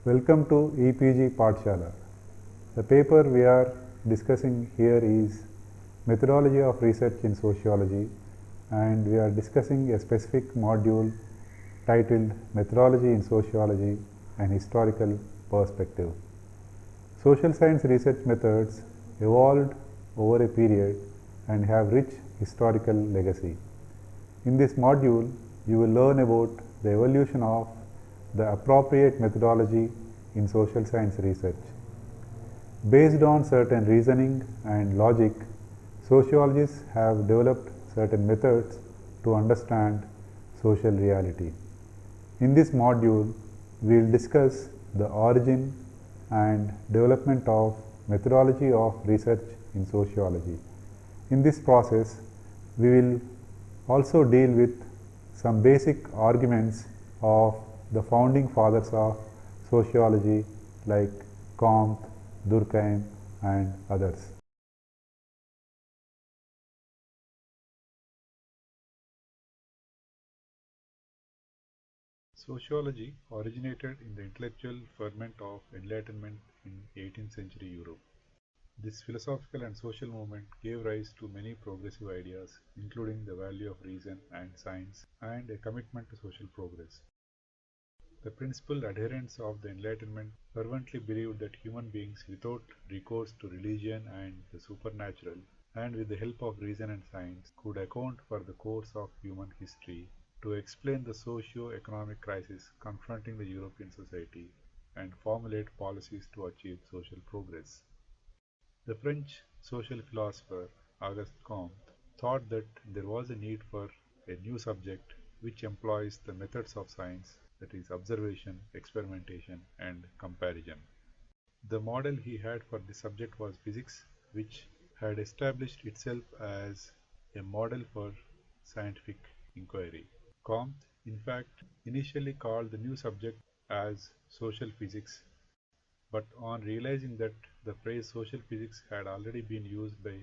Welcome to EPG Pathshala. The paper we are discussing here is Methodology of Research in Sociology, and we are discussing a specific module titled Methodology in Sociology and Historical Perspective. Social science research methods evolved over a period and have rich historical legacy. In this module, you will learn about the evolution of the appropriate methodology in social science research. Based on certain reasoning and logic, sociologists have developed certain methods to understand social reality. In this module, we will discuss the origin and development of methodology of research in sociology. In this process, we will also deal with some basic arguments of the founding fathers of sociology like Comte, Durkheim and others. Sociology originated in the intellectual ferment of Enlightenment in 18th century Europe. This philosophical and social movement gave rise to many progressive ideas, including the value of reason and science and a commitment to social progress. The principal adherents of the Enlightenment fervently believed that human beings, without recourse to religion and the supernatural, and with the help of reason and science, could account for the course of human history, to explain the socio-economic crisis confronting the European society, and formulate policies to achieve social progress. The French social philosopher Auguste Comte thought that there was a need for a new subject which employs the methods of science, that is, observation, experimentation, and comparison. The model he had for this subject was physics, which had established itself as a model for scientific inquiry. Comte, in fact, initially called the new subject as social physics, but on realizing that the phrase social physics had already been used by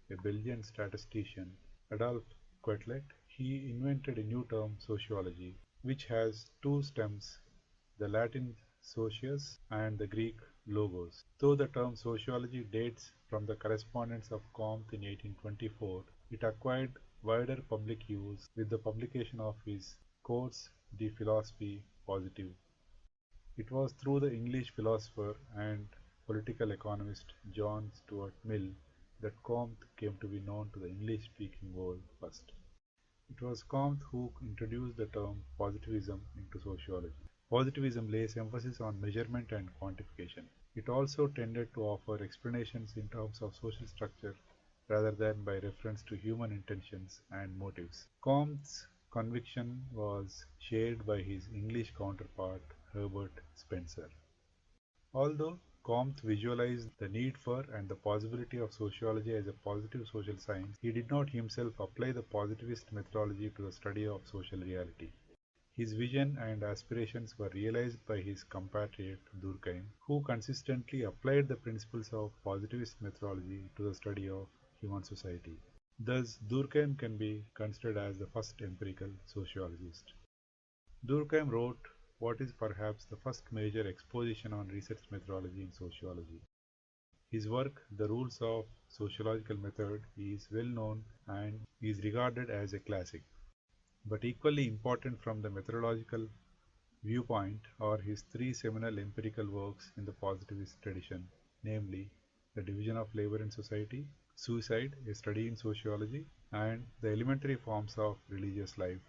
a Belgian statistician, Adolphe Quetelet, he invented a new term, sociology, which has two stems, the Latin socius and the Greek logos. Though the term sociology dates from the correspondence of Comte in 1824, it acquired wider public use with the publication of his Cours de philosophie positive. It was through the English philosopher and political economist John Stuart Mill that Comte came to be known to the English-speaking world first. It was Comte who introduced the term positivism into sociology. Positivism lays emphasis on measurement and quantification. It also tended to offer explanations in terms of social structure rather than by reference to human intentions and motives. Comte's conviction was shared by his English counterpart Herbert Spencer. Although Comte visualized the need for and the possibility of sociology as a positive social science, he did not himself apply the positivist methodology to the study of social reality. His vision and aspirations were realized by his compatriot Durkheim, who consistently applied the principles of positivist methodology to the study of human society. Thus, Durkheim can be considered as the first empirical sociologist. Durkheim wrote what is perhaps the first major exposition on research methodology in sociology. His work, The Rules of Sociological Method, is well known and is regarded as a classic. But equally important from the methodological viewpoint are his three seminal empirical works in the positivist tradition, namely The Division of Labor in Society, Suicide, a Study in Sociology, and The Elementary Forms of Religious Life.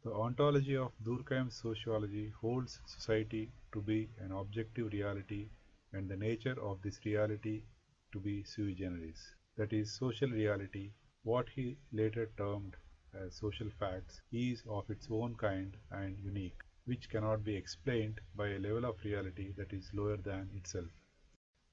The ontology of Durkheim's sociology holds society to be an objective reality and the nature of this reality to be sui generis, that is, social reality, what he later termed as social facts, is of its own kind and unique, which cannot be explained by a level of reality that is lower than itself.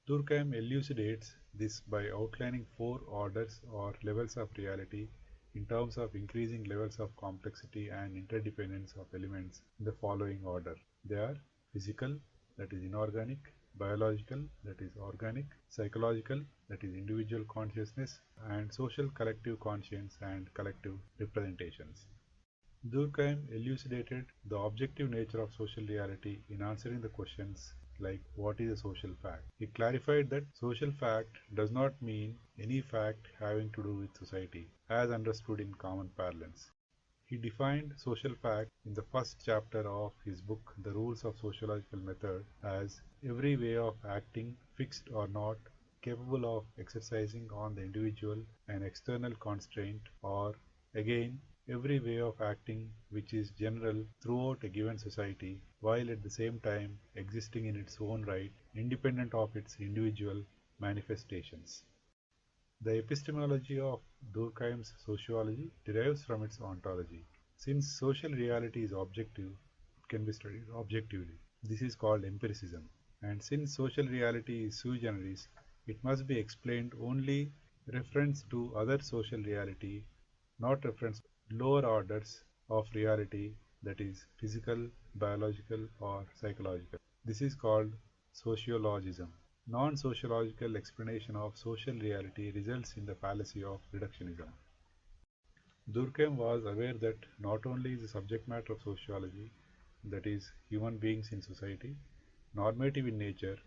Durkheim elucidates this by outlining four orders or levels of reality in terms of increasing levels of complexity and interdependence of elements in the following order. They are physical, that is inorganic, biological, that is organic, psychological, that is individual consciousness, and social collective conscience and collective representations. Durkheim elucidated the objective nature of social reality in answering the questions like what is a social fact. He clarified that social fact does not mean any fact having to do with society, as understood in common parlance. He defined social fact in the first chapter of his book The Rules of Sociological Method as every way of acting, fixed or not, capable of exercising on the individual an external constraint, or again every way of acting which is general throughout a given society while at the same time existing in its own right independent of its individual manifestations. The epistemology of Durkheim's sociology derives from its ontology. Since social reality is objective, it can be studied objectively. This is called empiricism. And since social reality is sui generis, it must be explained only reference to other social reality, not reference to lower orders of reality, that is physical, biological or psychological. This is called sociologism. Non-sociological explanation of social reality results in the fallacy of reductionism. Durkheim was aware that not only is the subject matter of sociology, that is, human beings in society, normative in nature,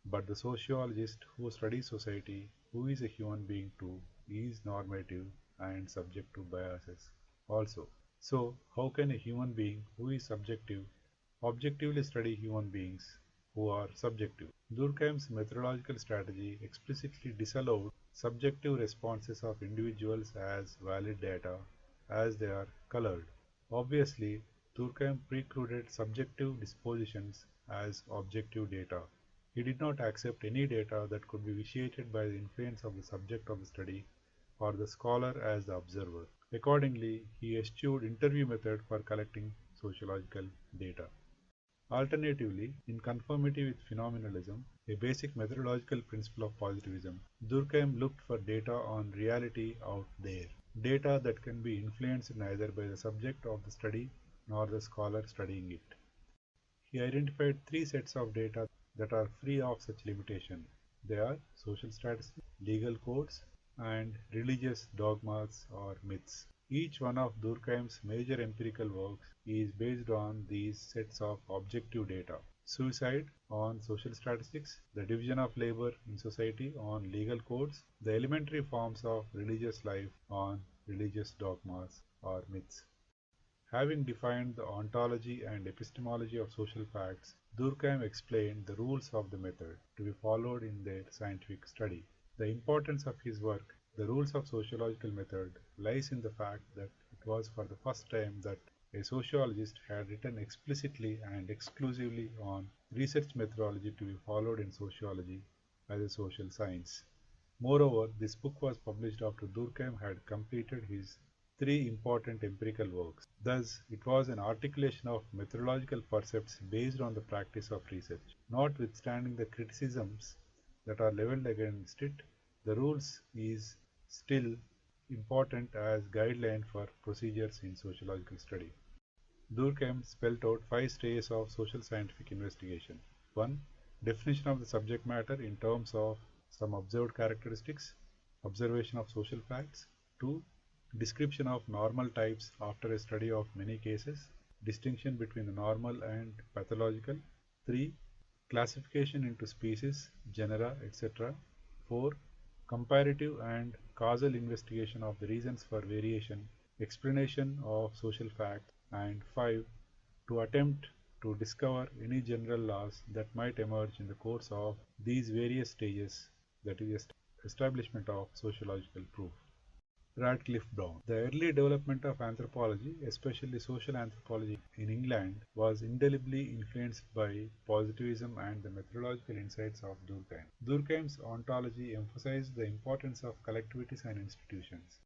but the sociologist who studies society, who is a human being too, is normative and subject to biases also. So, how can a human being who is subjective objectively study human beings who are subjective? Durkheim's methodological strategy explicitly disallowed subjective responses of individuals as valid data as they are colored. Obviously, Durkheim precluded subjective dispositions as objective data. He did not accept any data that could be vitiated by the influence of the subject of the study or the scholar as the observer. Accordingly, he eschewed interview method for collecting sociological data. Alternatively, in conformity with phenomenalism, a basic methodological principle of positivism, Durkheim looked for data on reality out there, data that can be influenced neither by the subject of the study nor the scholar studying it. He identified three sets of data that are free of such limitation. They are social statistics, legal codes, and religious dogmas or myths. Each one of Durkheim's major empirical works is based on these sets of objective data. Suicide on social statistics, the division of labor in society on legal codes, the elementary forms of religious life on religious dogmas or myths. Having defined the ontology and epistemology of social facts, Durkheim explained the rules of the method to be followed in their scientific study. The importance of his work, The Rules of Sociological Method, lies in the fact that it was for the first time that a sociologist had written explicitly and exclusively on research methodology to be followed in sociology as a social science. Moreover, this book was published after Durkheim had completed his three important empirical works. Thus, it was an articulation of methodological percepts based on the practice of research. Notwithstanding the criticisms that are leveled against it, the rules is still important as guideline for procedures in sociological study. Durkheim spelled out five stages of social scientific investigation. 1. Definition of the subject matter in terms of some observed characteristics, observation of social facts. 2. Description of normal types after a study of many cases, distinction between the normal and pathological. 3. Classification into species, genera, etc. 4. Comparative and causal investigation of the reasons for variation, explanation of social facts, and 5. To attempt to discover any general laws that might emerge in the course of these various stages, that is, establishment of sociological proof. Radcliffe Brown. The early development of anthropology, especially social anthropology in England, was indelibly influenced by positivism and the methodological insights of Durkheim. Durkheim's ontology emphasized the importance of collectivities and institutions.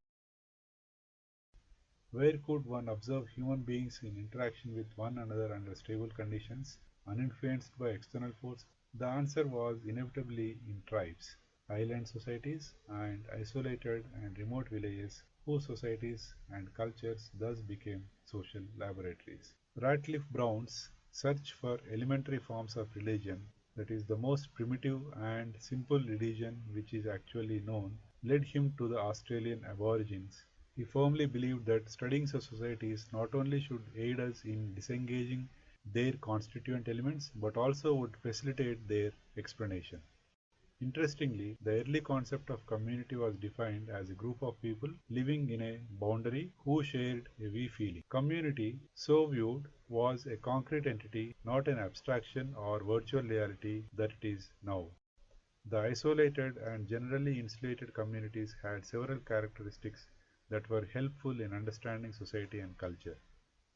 Where could one observe human beings in interaction with one another under stable conditions, uninfluenced by external forces? The answer was inevitably in tribes, island societies, and isolated and remote villages whose societies and cultures thus became social laboratories. Radcliffe Brown's search for elementary forms of religion, that is, the most primitive and simple religion which is actually known, led him to the Australian Aborigines He firmly believed that studying such societies not only should aid us in disengaging their constituent elements but also would facilitate their explanation. Interestingly, the early concept of community was defined as a group of people living in a boundary who shared a we feeling. Community, so viewed, was a concrete entity, not an abstraction or virtual reality that it is now. The isolated and generally insulated communities had several characteristics that were helpful in understanding society and culture.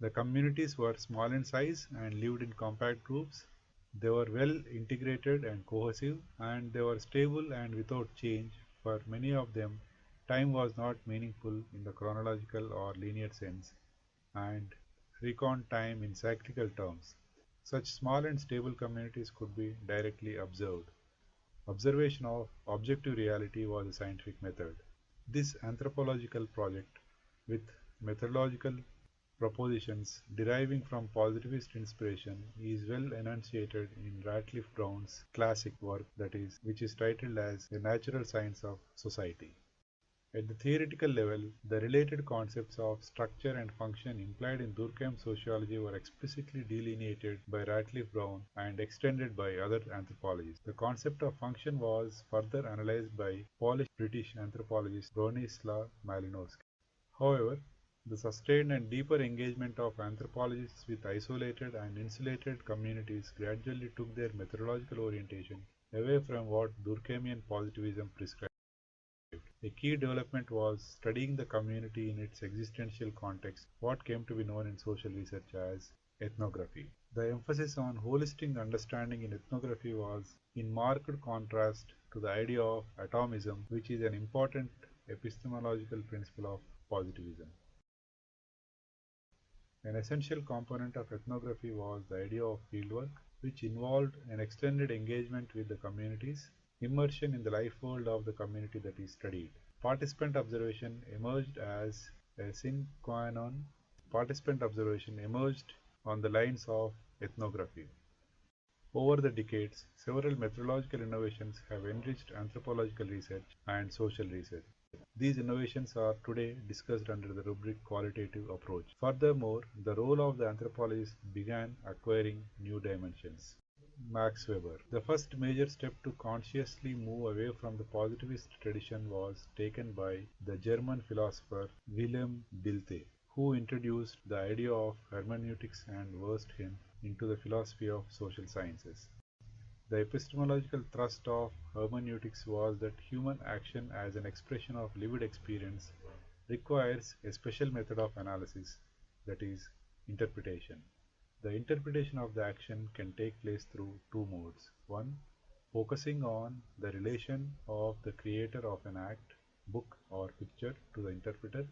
The communities were small in size and lived in compact groups. They were well integrated and cohesive, and they were stable and without change. For many of them, time was not meaningful in the chronological or linear sense, and reckoned time in cyclical terms. Such small and stable communities could be directly observed. Observation of objective reality was a scientific method. This anthropological project, with methodological propositions deriving from positivist inspiration, is well enunciated in Ratcliffe Brown's classic work, that is, which is titled as The Natural Science of Society. At the theoretical level, the related concepts of structure and function implied in Durkheim's sociology were explicitly delineated by Ratcliffe Brown and extended by other anthropologists. The concept of function was further analyzed by Polish British anthropologist Bronislaw Malinowski. However, the sustained and deeper engagement of anthropologists with isolated and insulated communities gradually took their methodological orientation away from what Durkheimian positivism prescribed. A key development was studying the community in its existential context, what came to be known in social research as ethnography. The emphasis on holistic understanding in ethnography was in marked contrast to the idea of atomism, which is an important epistemological principle of positivism. An essential component of ethnography was the idea of fieldwork, which involved an extended engagement with the communities, immersion in the life world of the community that is studied. Participant observation emerged as a sine qua non. Participant observation emerged on the lines of ethnography. Over the decades, several methodological innovations have enriched anthropological research and social research. These innovations are today discussed under the rubric qualitative approach. Furthermore, the role of the anthropologist began acquiring new dimensions. Max Weber. The first major step to consciously move away from the positivist tradition was taken by the German philosopher Wilhelm Dilthey, who introduced the idea of hermeneutics and versed him into the philosophy of social sciences. The epistemological thrust of hermeneutics was that human action as an expression of lived experience requires a special method of analysis, that is, interpretation. The interpretation of the action can take place through two modes. One, focusing on the relation of the creator of an act, book, or picture to the interpreter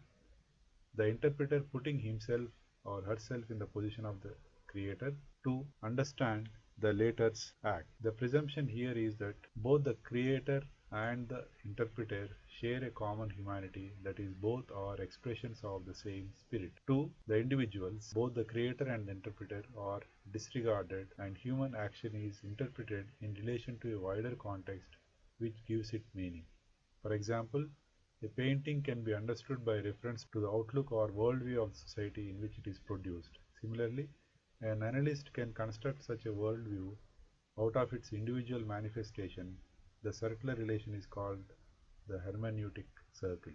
putting himself or herself in the position of the creator to understand the latter's act. The presumption here is that both the creator and the interpreter share a common humanity, that is, both are expressions of the same spirit. 2. The individuals, both the creator and the interpreter, are disregarded, and human action is interpreted in relation to a wider context which gives it meaning. For example, a painting can be understood by reference to the outlook or worldview of the society in which it is produced. Similarly, an analyst can construct such a worldview out of its individual manifestation. The circular relation is called the hermeneutic circle.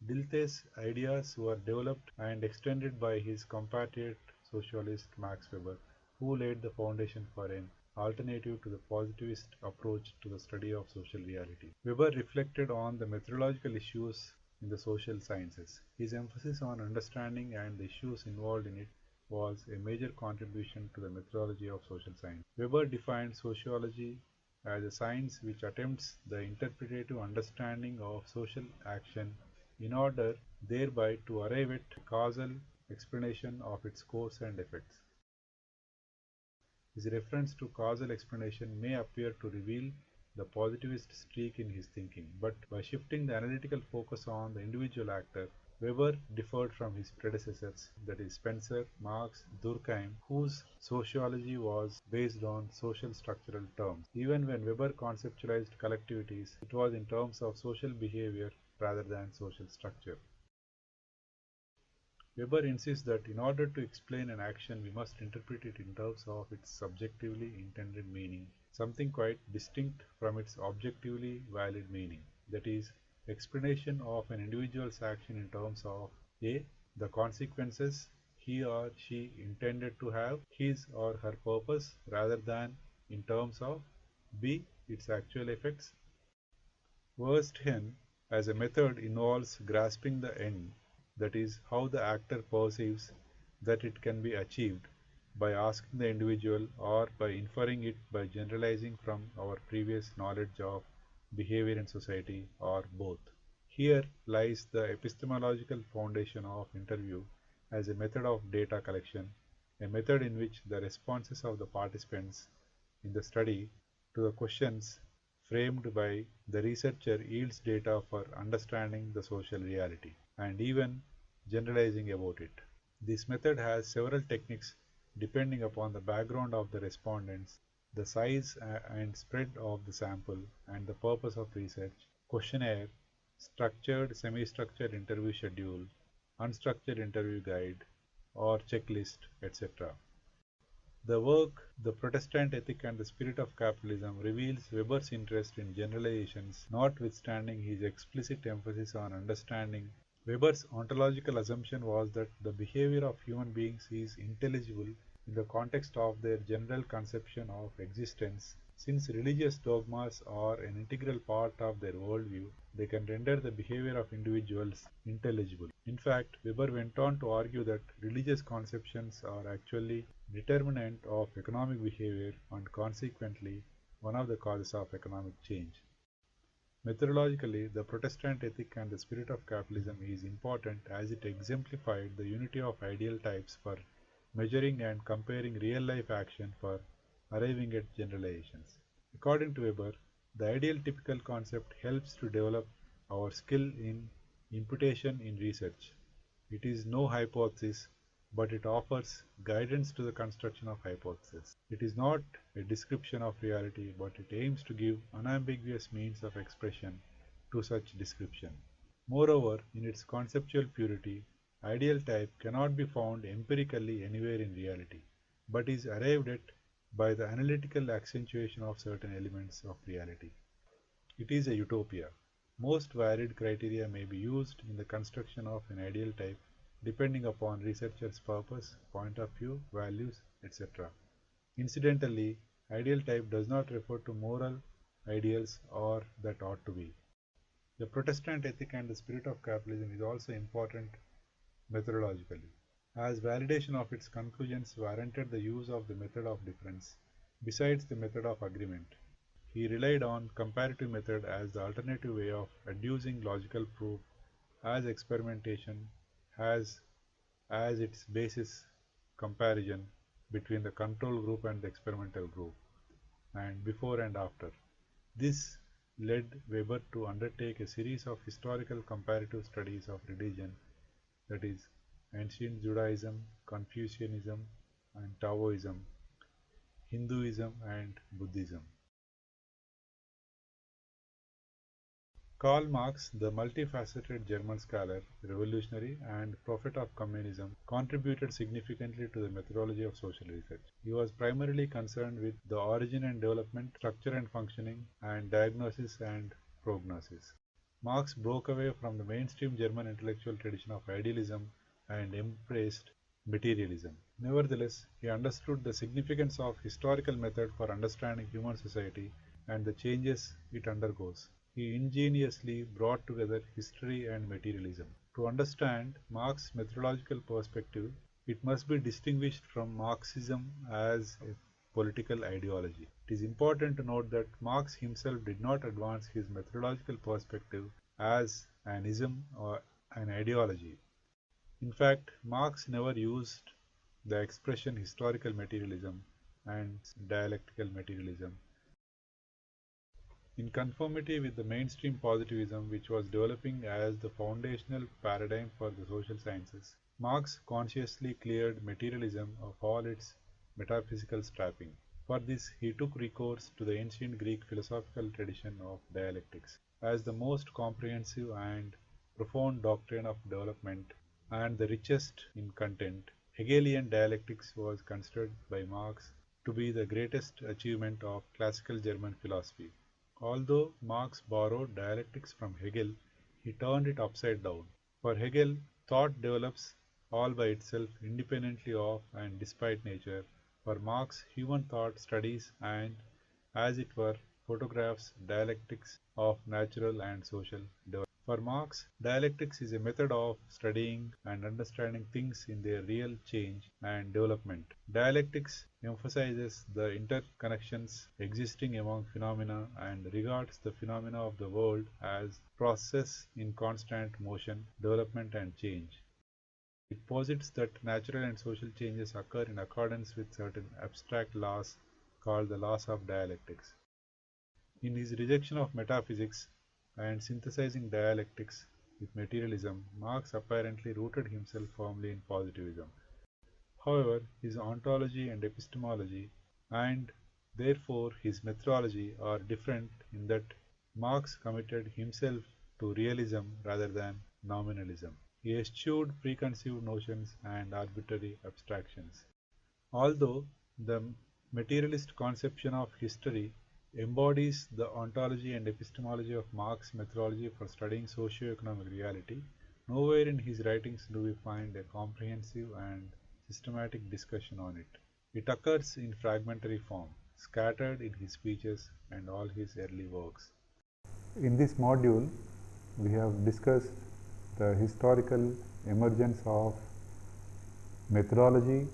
Dilthey's ideas were developed and extended by his compatriot socialist Max Weber, who laid the foundation for an alternative to the positivist approach to the study of social reality. Weber reflected on the methodological issues in the social sciences. His emphasis on understanding and the issues involved in it was a major contribution to the methodology of social science. Weber defined sociology as a science which attempts the interpretative understanding of social action in order thereby to arrive at a causal explanation of its cause and effects. His reference to causal explanation may appear to reveal the positivist streak in his thinking, but by shifting the analytical focus on the individual actor, Weber differed from his predecessors, that is Spencer, Marx, Durkheim, whose sociology was based on social structural terms. Even when Weber conceptualized collectivities, it was in terms of social behavior rather than social structure. Weber insists that in order to explain an action, we must interpret it in terms of its subjectively intended meaning, something quite distinct from its objectively valid meaning. That is, explanation of an individual's action in terms of A. The consequences he or she intended to have, his or her purpose, rather than in terms of B. Its actual effects. Worst hen as a method involves grasping the end, that is, how the actor perceives that it can be achieved, by asking the individual or by inferring it by generalizing from our previous knowledge of behavior in society, or both. Here lies the epistemological foundation of interview as a method of data collection, a method in which the responses of the participants in the study to the questions framed by the researcher yields data for understanding the social reality and even generalizing about it. This method has several techniques depending upon the background of the respondents, the size and spread of the sample, and the purpose of research: questionnaire, structured, semi-structured interview schedule, unstructured interview guide, or checklist, etc. The work "The Protestant Ethic and the Spirit of Capitalism" reveals Weber's interest in generalizations, notwithstanding his explicit emphasis on understanding. Weber's ontological assumption was that the behavior of human beings is intelligible in the context of their general conception of existence. Since religious dogmas are an integral part of their worldview, they can render the behavior of individuals intelligible. In fact, Weber went on to argue that religious conceptions are actually determinant of economic behavior and consequently one of the causes of economic change. Methodologically, the Protestant ethic and the spirit of capitalism is important as it exemplified the unity of ideal types for measuring and comparing real-life action for arriving at generalizations. According to Weber, the ideal typical concept helps to develop our skill in imputation in research. It is no hypothesis, but it offers guidance to the construction of hypotheses. It is not a description of reality, but it aims to give unambiguous means of expression to such description. Moreover, in its conceptual purity, ideal type cannot be found empirically anywhere in reality, but is arrived at by the analytical accentuation of certain elements of reality. It is a utopia. Most varied criteria may be used in the construction of an ideal type depending upon researcher's purpose, point of view, values, etc. Incidentally, ideal type does not refer to moral ideals or that ought to be. The Protestant ethic and the spirit of capitalism is also important methodologically, as validation of its conclusions warranted the use of the method of difference, besides the method of agreement. He relied on comparative method as the alternative way of adducing logical proof, as experimentation has as its basis comparison between the control group and the experimental group, and before and after. This led Weber to undertake a series of historical comparative studies of religion, that is, ancient Judaism, Confucianism and Taoism, Hinduism and Buddhism. Karl Marx, the multifaceted German scholar, revolutionary, and prophet of communism, contributed significantly to the methodology of social research. He was primarily concerned with the origin and development, structure and functioning, and diagnosis and prognosis. Marx broke away from the mainstream German intellectual tradition of idealism and embraced materialism. Nevertheless, he understood the significance of historical method for understanding human society and the changes it undergoes. He ingeniously brought together history and materialism. To understand Marx's methodological perspective, it must be distinguished from Marxism as a political ideology. It is important to note that Marx himself did not advance his methodological perspective as an ism or an ideology. In fact, Marx never used the expression historical materialism and dialectical materialism. In conformity with the mainstream positivism which was developing as the foundational paradigm for the social sciences, Marx consciously cleared materialism of all its metaphysical strapping. For this, he took recourse to the ancient Greek philosophical tradition of dialectics as the most comprehensive and profound doctrine of development and the richest in content. Hegelian dialectics was considered by Marx to be the greatest achievement of classical German philosophy. Although Marx borrowed dialectics from Hegel, he turned it upside down. For Hegel, thought develops all by itself independently of and despite nature. For Marx, human thought studies and, as it were, photographs dialectics of natural and social development. For Marx, dialectics is a method of studying and understanding things in their real change and development. Dialectics emphasizes the interconnections existing among phenomena and regards the phenomena of the world as processes in constant motion, development, and change. It posits that natural and social changes occur in accordance with certain abstract laws called the laws of dialectics. In his rejection of metaphysics and synthesizing dialectics with materialism, Marx apparently rooted himself firmly in positivism. However, his ontology and epistemology, and therefore his methodology, are different in that Marx committed himself to realism rather than nominalism. He eschewed preconceived notions and arbitrary abstractions. Although the materialist conception of history embodies the ontology and epistemology of Marx's methodology for studying socio-economic reality, nowhere in his writings do we find a comprehensive and systematic discussion on it. It occurs in fragmentary form, scattered in his speeches and all his early works. In this module, we have discussed the historical emergence of methodology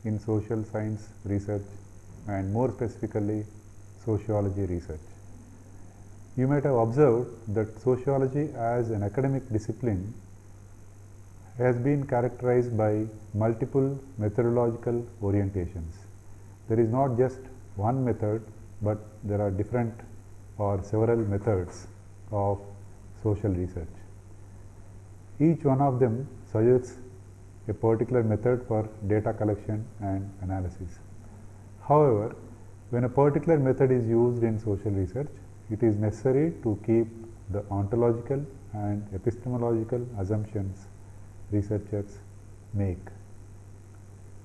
in social science research and more specifically sociology research. You might have observed that sociology as an academic discipline has been characterized by multiple methodological orientations. There is not just one method, but there are different or several methods of social research. Each one of them suggests a particular method for data collection and analysis. However, when a particular method is used in social research, it is necessary to keep the ontological and epistemological assumptions researchers make.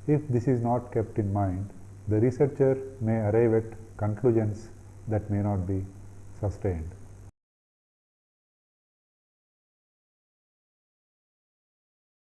If this is not kept in mind, the researcher may arrive at conclusions that may not be sustained.